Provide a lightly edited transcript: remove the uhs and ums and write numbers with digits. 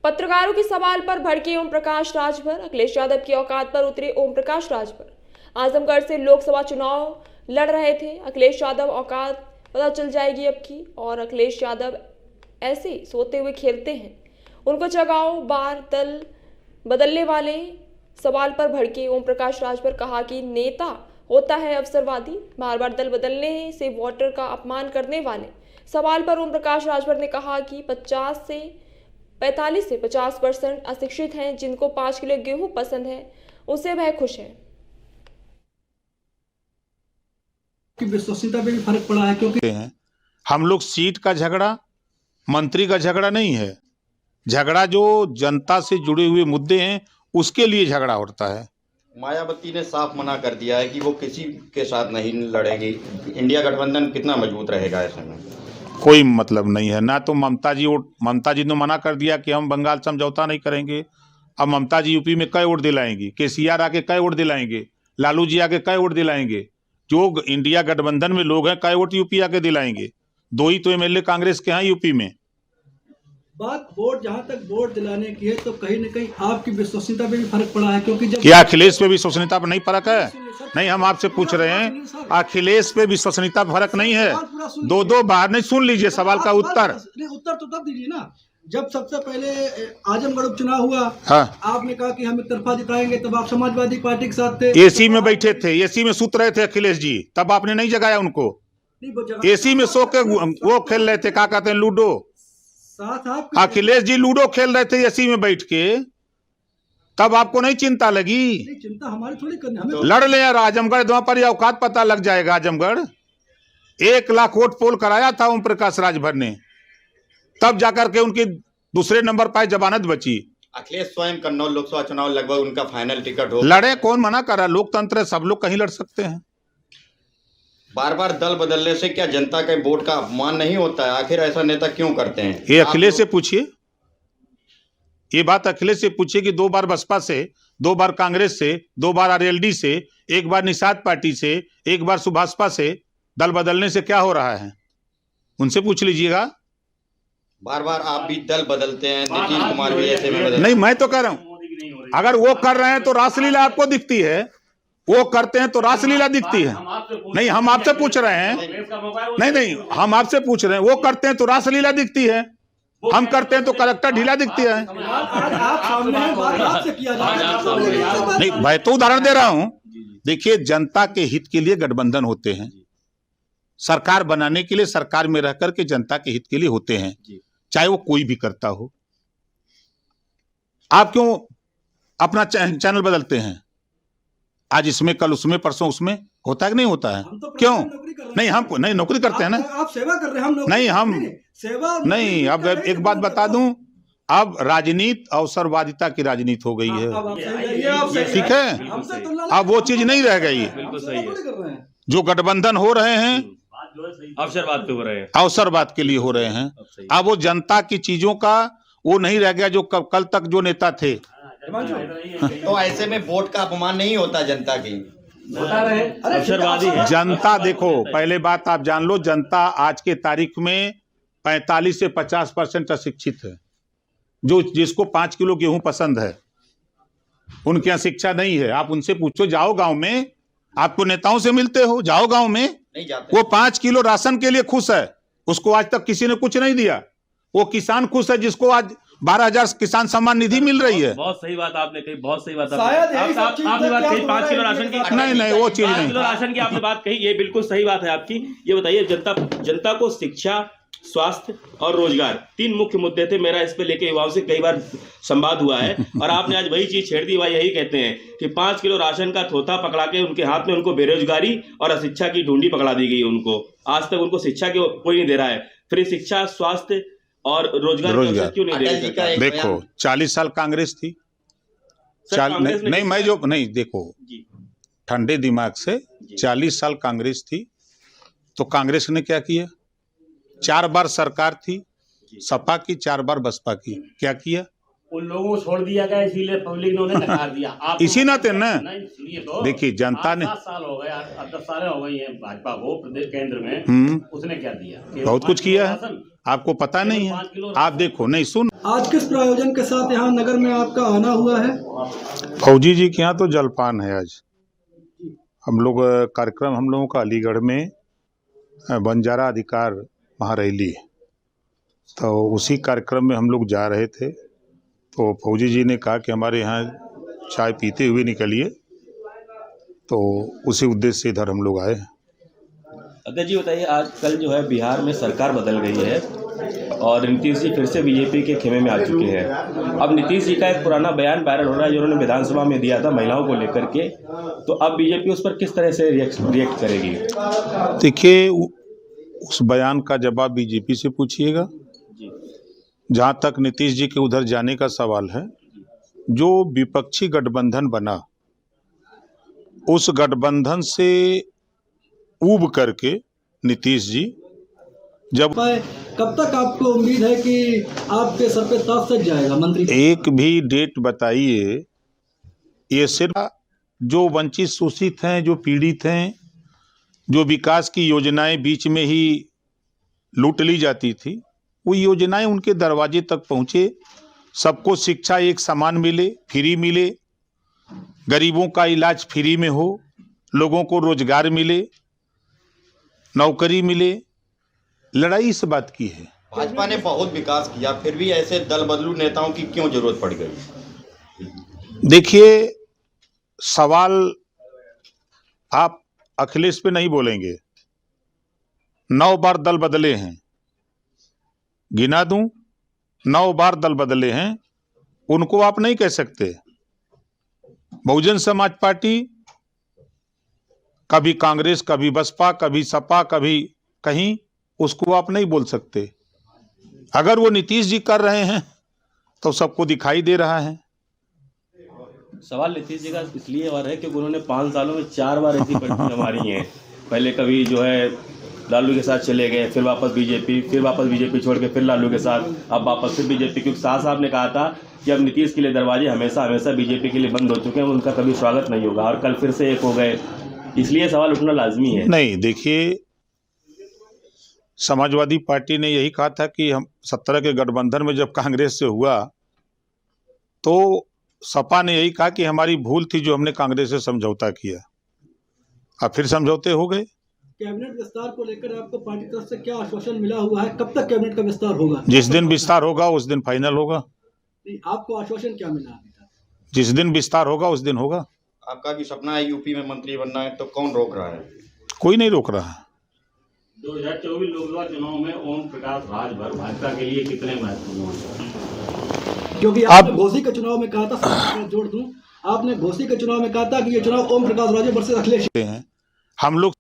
पत्रकारों के सवाल पर भड़के ओम प्रकाश राजभर। अखिलेश यादव की औकात पर उतरे ओम प्रकाश राजभर। आजमगढ़ से लोकसभा चुनाव लड़ रहे थे। अखिलेश यादव औकात पता चल जाएगी अब की। और अखिलेश यादव ऐसे सोते हुए खेलते हैं, उनको जगाओ बार दल बदलने वाले सवाल पर भड़के ओम प्रकाश राजभर। कहा कि नेता होता है अवसरवादी, बार बार दल बदलने से वोटर का अपमान करने वाले सवाल पर ओम प्रकाश राजभर ने कहा कि 45 से 50% अशिक्षित हैं, जिनको 5 किलो गेहूं पसंद है, उससे वह खुश है। विश्वसनीयता पे भी फर्क पड़ा है, क्योंकि हम लोग सीट का झगड़ा, मंत्री का झगड़ा नहीं है। झगड़ा जो जनता से जुड़े हुए मुद्दे हैं उसके लिए झगड़ा होता है। मायावती ने साफ मना कर दिया है कि वो किसी के साथ नहीं लड़ेगी। इंडिया गठबंधन कितना मजबूत रहेगा ऐसे में? कोई मतलब नहीं है ना। तो ममता जी ने मना कर दिया कि हम बंगाल समझौता नहीं करेंगे। अब ममता जी यूपी में कई वोट दिलाएंगी, केसीआर आके कई वोट दिलाएंगे, लालू जी आके कई वोट दिलाएंगे, जो इंडिया गठबंधन में लोग हैं कई वोट यूपी आके दिलाएंगे। 2 ही तो एमएलए कांग्रेस के हैं यूपी में। बात वोट, जहां तक वोट दिलाने की है, तो कहीं न कहीं आपकी विश्वसनीयता पे भी फर्क पड़ा है, क्योंकि जब क्या अखिलेश पे विश्वसनीयता पर नहीं फर्क है? नहीं, हम आपसे पूछ रहे हैं, अखिलेश पे विश्वसनीयता पर फर्क नहीं है। 2 बार नहीं, सुन लीजिए सवाल का उत्तर। उत्तर तो तब दीजिए ना जब सबसे पहले आजमगढ़ उपचुनाव हुआ। हाँ, आपने कहा कि हम एक तरफा जिताएंगे, तब आप समाजवादी पार्टी के साथ थे। एसी में बैठे थे, एसी में सूत रहे थे अखिलेश जी, तब आपने नहीं जगाया उनको। एसी में सो के वो खेल रहे थे, क्या कहते हैं, लूडो। अखिलेश जी लूडो खेल रहे थे एसी में बैठ के, तब आपको नहीं चिंता लगी? चिंता हमारी थोड़ी करनी, हमें लड़ ले यार आजमगढ़, वहां पर औकात पता लग जाएगा। आजमगढ़ 1 लाख वोट पोल कराया था ओम प्रकाश राजभर ने, तब जाकर के उनकी दूसरे नंबर पर जमानत बची। अखिलेश स्वयं कन्नौज लोकसभा चुनाव लगभग उनका फाइनल टिकट हो। लड़े, कौन मना कर रहा? लोकतंत्र है, सब लोग कहीं लड़ सकते हैं। बार बार दल बदलने से क्या जनता के वोट का अपमान नहीं होता है? आखिर ऐसा नेता क्यों करते हैं? ये अखिलेश से पूछिए, ये बात अखिलेश से पूछिए कि 2 बार बसपा से, 2 बार कांग्रेस से, 2 बार आरएलडी से, 1 बार निषाद पार्टी से, 1 बार सुभाषपा से दल बदलने से क्या हो रहा है, उनसे पूछ लीजिएगा। बार बार आप भी दल बदलते हैं, नीतीश कुमार भी ऐसे में बदलते। नहीं, मैं तो कह रहा हूं, अगर वो कर रहे हैं तो रासलीला आपको दिखती है, वो करते हैं तो रासलीला दिखती है। नहीं, हम आपसे पूछ रहे हैं, नहीं, हम आपसे पूछ रहे हैं, वो करते हैं तो रासलीला दिखती है, हम करते हैं तो कलेक्टर ढीला दिखती है। नहीं, मैं तो उदाहरण दे रहा हूं। देखिए, जनता के हित के लिए गठबंधन होते हैं, सरकार बनाने के लिए सरकार में रहकर के जनता के हित के लिए होते हैं, चाहे वो कोई भी करता हो। आप क्यों अपना चैनल बदलते हैं? आज इसमें, कल उसमें, परसों उसमें, होता है कि नहीं होता है? क्यों नहीं? हम नहीं नौकरी करते हैं ना, आप सेवा कर रहे हैं, हम नहीं, हम सेवा नहीं। अब एक बात बता दूं, अब राजनीति अवसरवादिता की राजनीति हो गई है, ठीक है? अब वो चीज नहीं रह गई। जो गठबंधन हो रहे हैं अवसरवाद पे हो रहे हैं, अवसरवाद के लिए हो रहे हैं। अब वो जनता की चीजों का वो नहीं रह गया जो कल तक जो नेता थे। तो ऐसे में वोट का अपमान नहीं होता जनता की? अवसरवादी है जनता। देखो, पहले बात आप जान लो, जनता आज के तारीख में 45 से 50% अशिक्षित है। जो जिसको 5 किलो गेहूं पसंद है, उनके यहाँ शिक्षा नहीं है। आप उनसे पूछो, जाओ गांव में, आपको नेताओं से मिलते हो, जाओ गांव में, नहीं जाते। वो 5 किलो राशन के लिए खुश है, उसको आज तक किसी ने कुछ नहीं दिया। वो किसान खुश है जिसको आज 12,000 किसान सम्मान निधि मिल रही है। बहुत सही बात आपने कही, बहुत सही बात आपने बात कही। 5 किलो राशन की, नहीं, वो चीज नहीं। 5 किलो राशन की आपने बात कही, ये बिल्कुल सही बात है आपकी। ये बताइए, जनता को शिक्षा, स्वास्थ्य और रोजगार 3 मुख्य मुद्दे थे। मेरा इस पे लेके युवाओं से कई बार संवाद हुआ है, और आपने आज वही चीज छेड़ दी। वह यही कहते हैं कि 5 किलो राशन का थोथा पकड़ा के उनके हाथ में उनको बेरोजगारी और अशिक्षा की ढूंढी पकड़ा दी गई। उनको आज तक उनको शिक्षा की कोई नहीं दे रहा है। फ्री शिक्षा, स्वास्थ्य और रोजगार क्यों नहीं दे रही? देखो, 40 साल कांग्रेस थी, नहीं, मैं जो नहीं, देखो ठंडे दिमाग से, 40 साल कांग्रेस थी, तो कांग्रेस ने क्या किया? 4 बार सरकार थी, सपा की, 4 बार बसपा की, क्या किया? उन लोगों को छोड़ दिया गया, इसीलिए पब्लिक ने उन्हें नकार दिया। आप इसी नाते न नहीं सुनिए तो, देखिए जनता ने 7 साल हो गए, 10 साल हो गई है भाजपा को प्रदेश केंद्र में, उसने क्या दिया? बहुत कुछ किया है, राशन, आपको पता नहीं है। 5 किलो आप देखो, नहीं सुन, आज किस प्रायोजन के साथ यहाँ नगर में आपका आना हुआ है? फौजी जी के यहाँ तो जलपान है आज। हम लोग कार्यक्रम हम लोगों का अलीगढ़ में बंजारा अधिकार महारैली, तो उसी कार्यक्रम में हम लोग जा रहे थे, तो फौजी जी ने कहा कि हमारे यहाँ चाय पीते हुए निकलिए, तो उसी उद्देश्य से इधर हम लोग आए। अध्यक्ष जी बताइए, आजकल जो है बिहार में सरकार बदल गई है और नीतीश जी फिर से बीजेपी के खेमे में आ चुके हैं। अब नीतीश जी का एक पुराना बयान वायरल हो रहा है जो उन्होंने विधानसभा में दिया था महिलाओं को लेकर के, तो अब बीजेपी उस पर किस तरह से रिएक्ट करेगी? देखिए, उस बयान का जवाब बीजेपी से पूछिएगा। जहाँ तक नीतीश जी के उधर जाने का सवाल है, जो विपक्षी गठबंधन बना, उस गठबंधन से ऊब करके नीतीश जी जब कब तक आपको उम्मीद है कि आपके सर पे ताज सज जाएगा मंत्री? एक भी डेट बताइए। ये सिर्फ जो वंचित शोषित हैं, जो पीड़ित हैं, जो विकास की योजनाएं बीच में ही लूट ली जाती थी, वो योजनाएं उनके दरवाजे तक पहुंचे, सबको शिक्षा एक समान मिले, फ्री मिले, गरीबों का इलाज फ्री में हो, लोगों को रोजगार मिले, नौकरी मिले। लड़ाई इस बात की है। भाजपा ने बहुत विकास किया, फिर भी ऐसे दल बदलू नेताओं की क्यों जरूरत पड़ गई? देखिए, सवाल आप अखिलेश पे नहीं बोलेंगे। 9 बार दल बदले हैं, गिना दूं, 9 बार दल बदले हैं, उनको आप नहीं कह सकते। बहुजन समाज पार्टी कभी कांग्रेस, कभी बसपा, कभी सपा, कभी कहीं, उसको आप नहीं बोल सकते। अगर वो नीतीश जी कर रहे हैं तो सबको दिखाई दे रहा है। सवाल नीतीश जी का इसलिए और है क्योंकि उन्होंने 5 सालों में 4 बार ऐसी परिस्थितियां हमारी हैं। पहले कभी जो है लालू के साथ चले गए, फिर वापस बीजेपी छोड़ के फिर लालू के साथ, अब वापस फिर बीजेपी, क्योंकि शाह साहब ने कहा था कि अब नीतीश के लिए दरवाजे हमेशा बीजेपी के लिए बंद हो चुके हैं, उनका कभी स्वागत नहीं होगा, और कल फिर से एक हो गए, इसलिए सवाल उठना लाजमी है। नहीं, देखिए, समाजवादी पार्टी ने यही कहा था कि हम 17 के गठबंधन में जब कांग्रेस से हुआ तो सपा ने यही कहा कि हमारी भूल थी जो हमने कांग्रेस से समझौता किया। अब फिर समझौते हो गए। कैबिनेट विस्तार को लेकर आपको पार्टी तरफ से क्या आश्वासन मिला हुआ है? कब तक कैबिनेट का विस्तार होगा? जिस दिन विस्तार होगा उस दिन फाइनल होगा। नहीं, आपको आश्वासन क्या मिला अभी तक? जिस दिन विस्तार होगा उस दिन होगा। आपका भी सपना है यूपी में मंत्री बनना है, तो कौन रोक रहा है? कोई नहीं रोक रहा है। 2024 लोकसभा चुनाव में ओम प्रकाश राजभर भाजपा के लिए कितने महत्वपूर्ण हैं? क्योंकि आपने घोसी के चुनाव में कहा था, जोड़ दूं, आपने घोसी के चुनाव में कहा था कि ये चुनाव ओम प्रकाश राजभर वर्सेस अखिलेश हैं। हम लोग